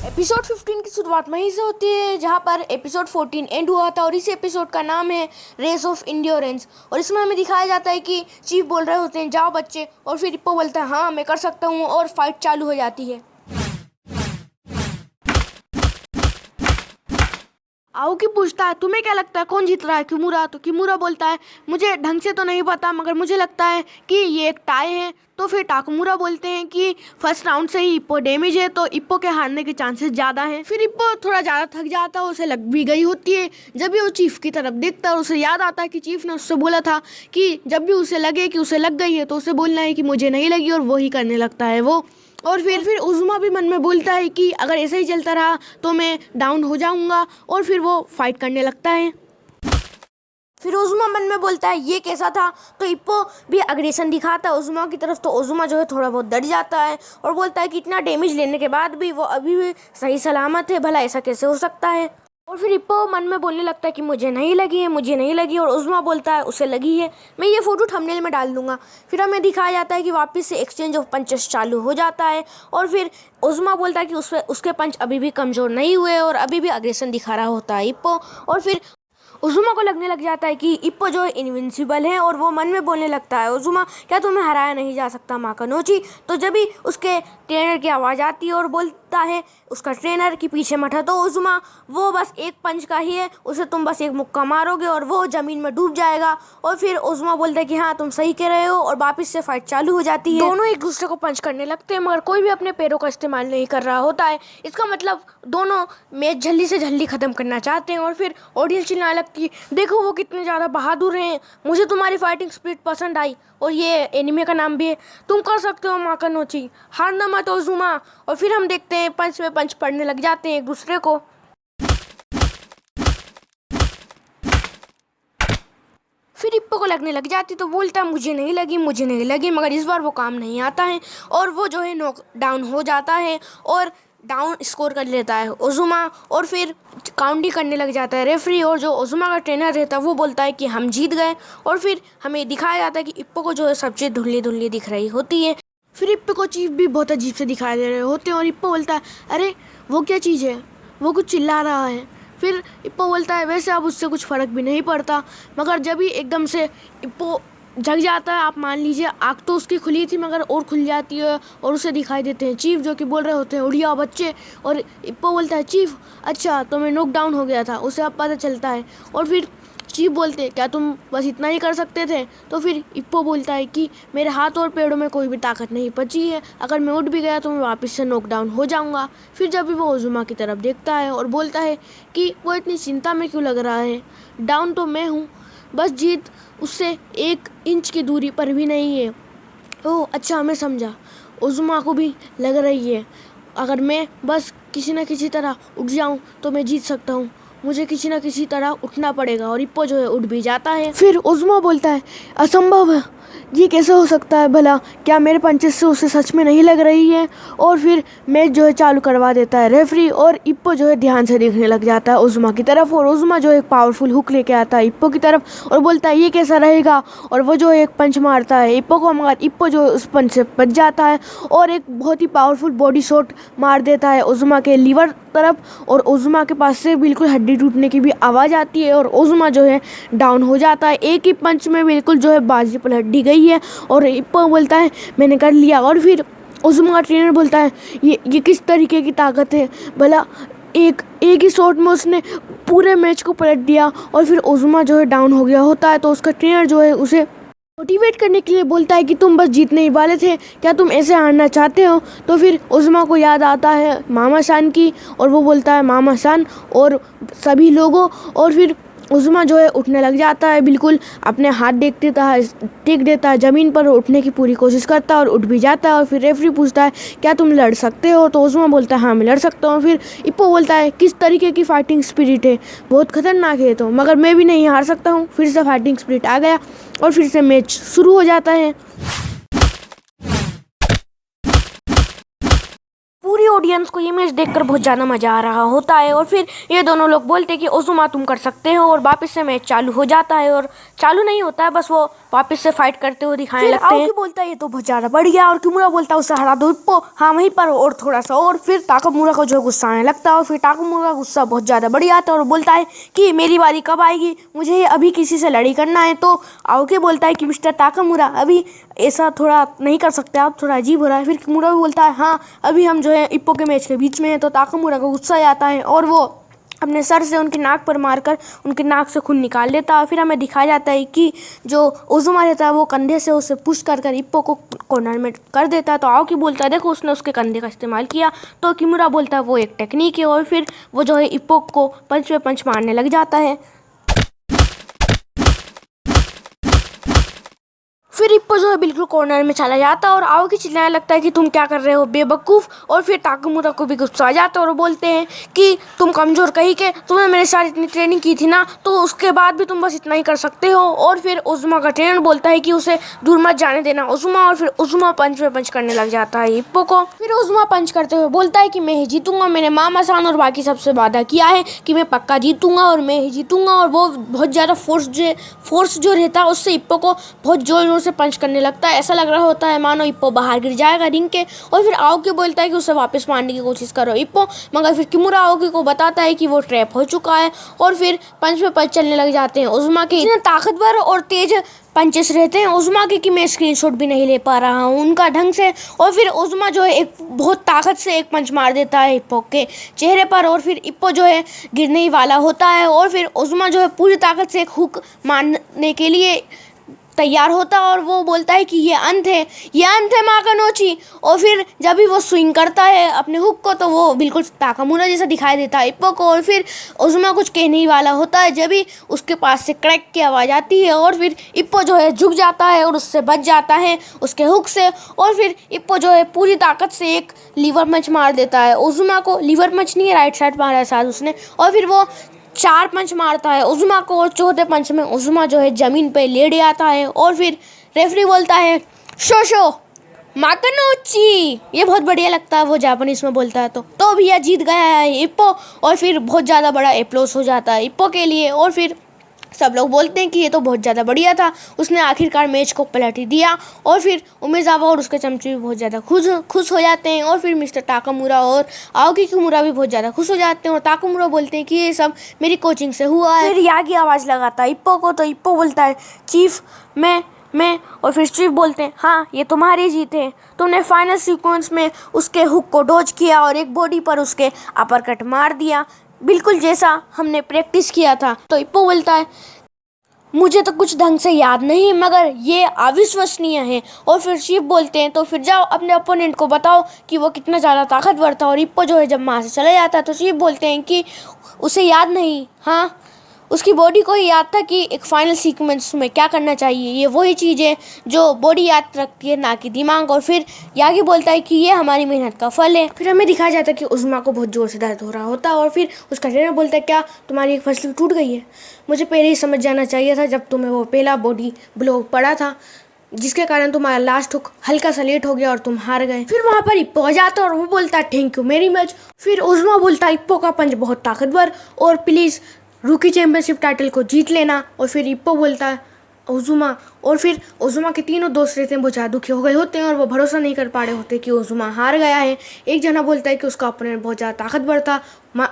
Episode 15 की शुरुआत वहीं से होती है जहां पर एपिसोड 14 एंड हुआ था और इस एपिसोड का नाम है रेस ऑफ इंड्योरेंस। और इसमें हमें दिखाया जाता है कि चीफ बोल रहे होते हैं जाओ बच्चे, और फिर इप्पो बोलता है हाँ मैं कर सकता हूँ और फाइट चालू हो जाती है। आओकी पूछता है तुम्हें क्या लगता है कौन जीत रहा है? किमूरा। तो किमूरा बोलता है मुझे ढंग से तो नहीं पता मगर मुझे लगता है कि ये एक टाई है। तो फिर टाकुमुरा बोलते हैं कि फर्स्ट राउंड से ही इप्पो डैमेज है तो इप्पो के हारने के चांसेस ज़्यादा हैं। फिर इप्पो थोड़ा ज़्यादा थक जाता है, उसे लग भी गई होती है। जब भी वो चीफ की तरफ देखता है उसे याद आता है कि चीफ ने उससे बोला था कि जब भी उसे लगे कि उसे लग गई है तो उसे बोलना है कि मुझे नहीं लगी, और वही करने लगता है वो। और फिर उज़ुमा भी मन में बोलता है कि अगर ऐसे ही चलता रहा तो मैं डाउन हो जाऊंगा, और फिर वो फाइट करने लगता है। फिर उज़ुमा मन में बोलता है ये कैसा था, तो इप्पो भी अग्रेशन दिखाता है उज़ुमा की तरफ। तो उज़ुमा जो है थोड़ा बहुत डर जाता है और बोलता है कि इतना डैमेज लेने के बाद भी वो अभी भी सही सलामत है, भला ऐसा कैसे हो सकता है। और फिर इप्पो मन में बोलने लगता है कि मुझे नहीं लगी है, मुझे नहीं लगी, और उज़ुमा बोलता है उसे लगी है, मैं ये फ़ोटो थंबनेल में डाल दूंगा। फिर हमें दिखाया जाता है कि वापस से एक्सचेंज ऑफ पंचेस चालू हो जाता है, और फिर उज़ुमा बोलता है कि उसके पंच अभी भी कमज़ोर नहीं हुए और अभी भी अग्रेशन दिखा रहा होता है इप्पो। और फिर उज़ुमा को लगने लग जाता है कि इप्पो जो है इनविंसिबल है, और वो मन में बोलने लगता है उज़ुमा क्या तुम्हें हराया नहीं जा सकता माकानोची। तो जब भी उसके ट्रेनर की आवाज़ आती है और बोलता है उसका ट्रेनर कि पीछे मत हटो उज़ुमा, वो बस एक पंच का ही है, उसे तुम बस एक मुक्का मारोगे और वो ज़मीन में डूब जाएगा। और फिर उज़ुमा बोलता है कि हाँ तुम सही कह रहे हो, और वापस से फाइट चालू हो जाती है। दोनों एक दूसरे को पंच करने लगते हैं मगर कोई भी अपने पैरों का इस्तेमाल नहीं कर रहा होता है। इसका मतलब दोनों मैच जल्दी से जल्दी ख़त्म करना चाहते हैं। और फिर ऑडियंस चिल्लाने लगती है देखो वो कितने ज़्यादा बहादुर हैं, मुझे तुम्हारी फाइटिंग स्पिरिट पसंद आई, और ये एनिमे का नाम भी है, तुम कर सकते हो माकानोची, हारना मत उज़ुमा। और फिर हम देखते हैं पंच में पंच पड़ने लग जाते हैं एक दूसरे को। फिर इप्पो को लगने लग जाती तो बोलता है मुझे नहीं लगी, मुझे नहीं लगी, मगर इस बार वो काम नहीं आता है और वो जो है नॉक डाउन हो जाता है और डाउन स्कोर कर लेता है उज़ुमा। और फिर काउंटिंग करने लग जाता है रेफरी, और जो उज़ुमा का ट्रेनर रहता है वो बोलता है कि हम जीत गए। और फिर हमें दिखाया जाता है कि इप्पो को जो है सब चीज़ धुंधली धुंधली दिख रही होती है। फिर इप्पो को चीफ भी बहुत अजीब से दिखाई दे रहे होते हैं और इप्पो बोलता है अरे वो क्या चीज़ है, वो कुछ चिल्ला रहा है। फिर इप्पो बोलता है वैसे अब उससे कुछ फ़र्क भी नहीं पड़ता, मगर जब ही एकदम से इप्पो जग जाता है, आप मान लीजिए आँख तो उसकी खुली थी मगर और खुल जाती है और उसे दिखाई देते हैं चीफ जो कि बोल रहे होते हैं उड़िया बच्चे। और इप्पो बोलता है चीफ अच्छा तो मैं नॉक डाउन हो गया था, उसे अब पता चलता है। और फिर चीफ बोलते क्या तुम बस इतना ही कर सकते थे? तो फिर इप्पो बोलता है कि मेरे हाथ और पैरों में कोई भी ताकत नहीं बची है, अगर मैं उठ भी गया तो मैं वापस से नॉक डाउन हो जाऊंगा। फिर जब भी वो उज़ुमा की तरफ देखता है और बोलता है कि वो इतनी चिंता में क्यों लग रहा है, डाउन तो मैं हूँ, बस जीत उससे 1 इंच की दूरी पर भी नहीं है। ओह अच्छा मैं समझा, उज़ुमा को भी लग रही है अगर मैं बस किसी न किसी तरह उठ जाऊं तो मैं जीत सकता हूं, मुझे किसी न किसी तरह उठना पड़ेगा। और इप्पो जो है उठ भी जाता है। फिर उज़ुमा बोलता है असंभव है, ये कैसे हो सकता है, भला क्या मेरे पंचेस से उसे सच में नहीं लग रही है? और फिर मैच जो है चालू करवा देता है रेफरी, और इप्पो जो है ध्यान से देखने लग जाता है उज़ुमा की तरफ, और उज़ुमा जो एक पावरफुल हुक लेके आता है इप्पो की तरफ और बोलता है ये कैसा रहेगा, और वो जो एक पंच मारता है इप्पो को, मगर इप्पो जो उस पंच से बच जाता है और एक बहुत ही पावरफुल बॉडी शॉट मार देता है उज़ुमा के लीवर तरफ, और उज़ुमा के पास से बिल्कुल हड्डी टूटने की भी आवाज़ आती है और उज़ुमा जो है डाउन हो जाता है। एक ही पंच में बिल्कुल जो है बाजी पर हड्डी गई है, और इप्पो बोलता है मैंने कर लिया। और फिर उज़ुमा का ट्रेनर बोलता है ये किस तरीके की ताकत है, भला एक ही शॉट में उसने पूरे मैच को पलट दिया। और फिर उज़ुमा जो है डाउन हो गया होता है तो उसका ट्रेनर जो है उसे मोटिवेट करने के लिए बोलता है कि तुम बस जीतने ही वाले थे, क्या तुम ऐसे हारना चाहते हो? तो फिर उज़ुमा को याद आता है मामा सान की, और वो बोलता है मामा सान और सभी लोगों। और फिर उज़ुमा जो है उठने लग जाता है, बिल्कुल अपने हाथ टेक देता है ज़मीन पर, उठने की पूरी कोशिश करता है और उठ भी जाता है। और फिर रेफरी पूछता है क्या तुम लड़ सकते हो? तो उज़ुमा बोलता है हाँ मैं लड़ सकता हूँ। फिर इप्पो बोलता है किस तरीके की फाइटिंग स्पिरिट है, बहुत खतरनाक है तो, मगर मैं भी नहीं हार सकता हूँ। फिर से फाइटिंग स्पिरिट आ गया और फिर से मैच शुरू हो जाता है। पूरी ऑडियंस को ये मैच देखकर बहुत ज़्यादा मज़ा आ रहा होता है और फिर ये दोनों लोग बोलते हैं कि ओजुमा तुम कर सकते हो और वापस से मैच चालू हो जाता है और चालू नहीं होता है, बस वो वापस से फाइट करते हुए दिखाने लगते हैं। आओकी बोलता है ये तो बहुत ज़्यादा बढ़िया और किमुरा बोलता है उसे हरा दो इप्पो, हाँ वहीं पर और थोड़ा सा और फिर ताकामुरा को जो गुस्सा आने लगता है और फिर ताकामुरा का गुस्सा बहुत ज़्यादा बढ़ जाता है और बोलता है कि मेरी बारी कब आएगी, मुझे अभी किसी से लड़ाई करना है। तो आओकी बोलता है कि मिस्टर ताकामुरा अभी ऐसा थोड़ा नहीं कर सकते आप, थोड़ा अजीब हो रहा है। फिर किमुरा भी बोलता है हाँ अभी हम जो है इप्पो के मैच के बीच में है। तो ताकामुरा को गुस्सा आता है और वो अपने सर से उनकी नाक पर मारकर उनकी नाक से खून निकाल लेता है। फिर हमें दिखाया जाता है कि जो ओजुमा रहता है वो कंधे से उसे पुश कर इप्पो को कॉर्नर में कर देता है। तो आओकी बोलता है देखो उसने उसके कंधे का इस्तेमाल किया। तो किमुरा बोलता है वो एक टेक्निक है और फिर वो जो है इप्पो को पंच पे पंच मारने लग जाता है। फिर इप्पो जो है बिल्कुल कॉर्नर में चला जाता है और आओकी चिल्लाने लगता है कि तुम क्या कर रहे हो बेवकूफ़। और फिर ताकामुरा को भी गुस्सा आ जाता है और बोलते हैं कि तुम कमज़ोर कहीं के, तुमने मेरे साथ इतनी ट्रेनिंग की थी ना, तो उसके बाद भी तुम बस इतना ही कर सकते हो। और फिर ओजुमा का ट्रेनर बोलता है कि उसे दूर मत जाने देना ओजुमा, और फिर ओजुमा पंच पे पंच करने लग जाता है इप्पो को। फिर ओजुमा पंच करते हुए बोलता है कि मैं ही जीतूंगा, मैंने मामा सान और बाकी सबसे वादा किया है कि मैं पक्का जीतूंगा और मैं ही जीतूंगा। और वो बहुत ज़्यादा फोर्स जो रहता है उससे इप्पो को बहुत जोर से पंच करने लगता है। ऐसा लग रहा होता है मानो इप्पो बाहर गिर जाएगा रिंग के। और फिर आओकी बोलता है कि उसे वापस मारने की कोशिश करो इप्पो, मगर फिर किमुरा आओकी को बताता है कि वो ट्रैप हो चुका है। और फिर पंच पे पंच चलने लग जाते हैं ओजुमा के। इतने ताकतवर और तेज पंचेस रहते हैं ओजुमा के कि मैं स्क्रीनशॉट भी नहीं ले पा रहा हूँ उनका ढंग से। और फिर ओजुमा जो है एक बहुत ताकत से एक पंच मार देता है इप्पो के चेहरे पर और फिर इप्पो जो है गिरने ही वाला होता है। और फिर ओजुमा जो है पूरी ताकत से एक हुक मारने के लिए तैयार होता है और वो बोलता है कि ये अंत है माकानोची। और फिर जब भी वो स्विंग करता है अपने हुक को तो वो बिल्कुल ताकामुरा जैसा दिखाई देता है इप्पो को। और फिर ओजुमा कुछ कहने ही वाला होता है जब भी उसके पास से क्रैक की आवाज़ आती है और फिर इप्पो जो है झुक जाता है और उससे बच जाता है उसके हुक से। और फिर इप्पो जो है पूरी ताकत से एक लीवर पंच मार देता है ओजुमा को, लीवर पंच नहीं है राइट साइड मारा है शायद उसने। और फिर वो 4 पंच मारता है ओजुमा को और चौथे पंच में ओजुमा जो है ज़मीन पे लेट आता है। और फिर रेफरी बोलता है शोशो माकानोची, ये बहुत बढ़िया लगता है वो जापानीज में बोलता है। तो भैया जीत गया है इप्पो। और फिर बहुत ज़्यादा बड़ा एप्लॉस हो जाता है इप्पो के लिए। और फिर सब लोग बोलते हैं कि ये तो बहुत ज़्यादा बढ़िया था, उसने आखिरकार मैच को पलट ही दिया। और फिर उमेजावा और उसके चमचे भी बहुत ज़्यादा खुश हो जाते हैं। और फिर मिस्टर ताकामुरा और आओकी किमुरा भी बहुत ज़्यादा खुश हो जाते हैं और ताकामुरा बोलते हैं कि ये सब मेरी कोचिंग से हुआ है। फिर यागी आवाज़ लगाता है इप्पो को, तो इप्पो बोलता है चीफ मैं। और फिर चीफ बोलते हैं हाँ ये तुम्हारी जीत है, तुमने फाइनल सीक्वेंस में उसके हुक को डॉज किया और एक बॉडी पर उसके अपरकट मार दिया, बिल्कुल जैसा हमने प्रैक्टिस किया था। तो इप्पो बोलता है मुझे तो कुछ ढंग से याद नहीं मगर ये अविश्वसनीय है। और फिर चीफ बोलते हैं तो फिर जाओ अपने ओपोनेंट को बताओ कि वो कितना ज़्यादा ताकतवर था। और इप्पो जो है जब वहाँ से चला जाता है तो चीफ बोलते हैं कि उसे याद नहीं, हाँ उसकी बॉडी को ही याद था कि एक फाइनल सीक्वेंस में क्या करना चाहिए, ये वही चीज़ है जो बॉडी याद रखती है ना कि दिमाग। और फिर यागी बोलता है कि ये हमारी मेहनत का फल है। फिर हमें दिखाया जाता है कि ओजुमा को बहुत ज़ोर से दर्द हो रहा होता है और फिर उसका ट्रेनर बोलता है क्या तुम्हारी एक फसली टूट गई है, मुझे पहले ही समझ जाना चाहिए था जब तुम्हें वो पहला बॉडी ब्लो पड़ा था जिसके कारण तुम्हारा लास्ट हुक हल्का सा लेट हो गया और तुम हार गए। फिर वहाँ पर इप्पो आ जाता है और वो बोलता है थैंक यू वेरी मच। फिर ओजुमा बोलता है इप्पो का पंच बहुत ताकतवर और प्लीज़ रूकी चैंपियनशिप टाइटल को जीत लेना। और फिर इप्पो बोलता है ओजुमा। और फिर ओजुमा के तीनों दोस्त रहते हैं वो ज़्यादा दुखी हो गए होते हैं और वो भरोसा नहीं कर पा रहे होते कि ओजुमा हार गया है। एक जना बोलता है कि उसका ओपोनेंट बहुत ज़्यादा ताकतवर था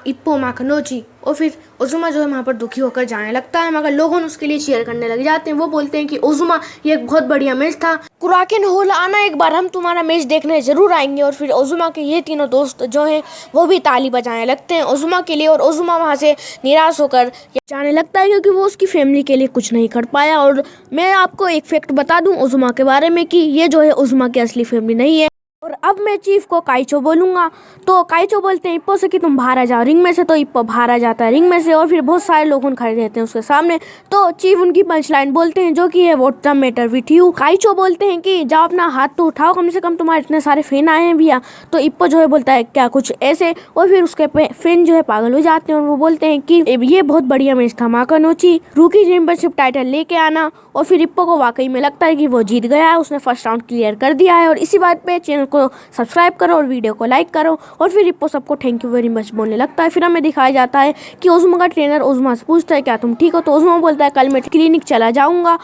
इप्पो माकानोची। और फिर ओजुमा जो है वहाँ पर दुखी होकर जाने लगता है मगर लोग उसके लिए चीयर करने लग जाते हैं। वो बोलते हैं कि ओजुमा ये एक बहुत बढ़िया मैच था, कुराकेन हॉल आना एक बार, हम तुम्हारा मैच देखने ज़रूर आएंगे। और फिर ओजुमा के ये तीनों दोस्त जो हैं वो भी ताली बजाने लगते हैं ओजुमा के लिए। और ओजुमा वहाँ से निराश होकर जाने लगता है क्योंकि वो उसकी फैमिली के लिए कुछ नहीं कर पाया। और मैं आपको एक फैक्ट बता दूं ओजुमा के बारे में कि ये जो है ओजुमा की असली फैमिली नहीं है। और अब मैं चीफ को काइचो बोलूँगा। तो काइचो बोलते हैं इप्पो से कि तुम बाहर आ जाओ रिंग में से। तो इप्पो बाहर आ जाता है रिंग में से और फिर बहुत सारे लोग खड़े रहते हैं उसके सामने। तो चीफ उनकी पंच लाइन बोलते हैं जो कि है what's the matter with you. काइचो बोलते हैं कि जाओ अपना हाथ तो उठाओ, कम से कम तुम्हारे इतने सारे फैन आए हैं भैया। तो इप्पो जो है बोलता है क्या कुछ ऐसे। और फिर उसके फैन जो है पागल हो जाते हैं और वो बोलते हैं कि ये बहुत बढ़िया मैच था माकानोची, रूकी चैंपियनशिप टाइटल लेके आना। और फिर इप्पो को वाकई में लगता है कि वो जीत गया है, उसने फर्स्ट राउंड क्लियर कर दिया है। और इसी बात पे चैनल को सब्सक्राइब करो और वीडियो को लाइक करो। और फिर हिप्पो सबको थैंक यू वेरी मच बोलने लगता है। फिर हमें दिखाया जाता है कि ओजुमा का ट्रेनर ओजुमा से पूछता है क्या तुम ठीक हो, तो ओजुमा बोलता है कल मैं क्लिनिक चला जाऊँगा।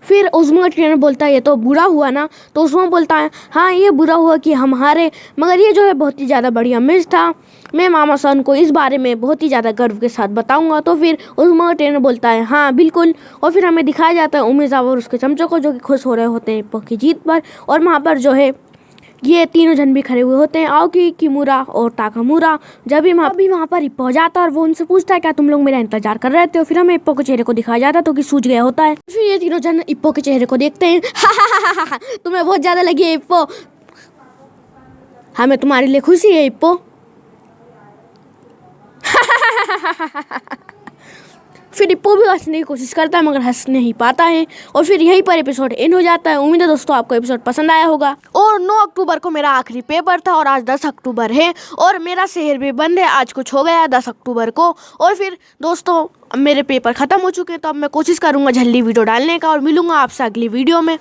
फिर ओजुमा का ट्रेनर बोलता है ये तो बुरा हुआ ना, तो ओजुमा बोलता है हाँ ये बुरा हुआ कि हम हारे, मगर ये जो है बहुत ही ज़्यादा बढ़िया मैच था। मैं मामा सन को इस बारे में बहुत ही ज़्यादा गर्व के साथ बताऊंगा। तो फिर ओजुमा का ट्रेनर बोलता है हाँ बिल्कुल। और फिर हमें दिखाया जाता है उमेजावा और उसके चमचों को जो कि खुश हो रहे होते हैं हिप्पो की जीत पर। और वहाँ पर जो है ये तीनों जन भी खड़े हुए होते हैं, आओकी, किमुरा और ताकामुरा। जब भी वहाँ पर हिप्पो हो जाता है और वो उनसे पूछता है क्या तुम लोग मेरा इंतजार कर रहे थे। फिर हमें हिप्पो के चेहरे को दिखाया जाता है तो कि सूझ गया होता है। फिर ये तीनों जन हिप्पो के चेहरे को देखते हैं। तुम्हें बहुत ज़्यादा लगी है हिप्पो, हमें तुम्हारे लिए खुशी है हिप्पो। फिर हिप्पो भी हंसने की कोशिश करता है मगर हंस नहीं पाता है। और फिर यहीं पर एपिसोड एंड हो जाता है। उम्मीद है दोस्तों आपको एपिसोड पसंद आया होगा। और 9 अक्टूबर को मेरा आखिरी पेपर था और आज 10 अक्टूबर है और मेरा शहर भी बंद है। आज कुछ हो गया 10 अक्टूबर को। और फिर दोस्तों मेरे पेपर ख़त्म हो चुके हैं, तो अब मैं कोशिश करूँगा जल्दी वीडियो डालने का और मिलूँगा आपसे अगली वीडियो में।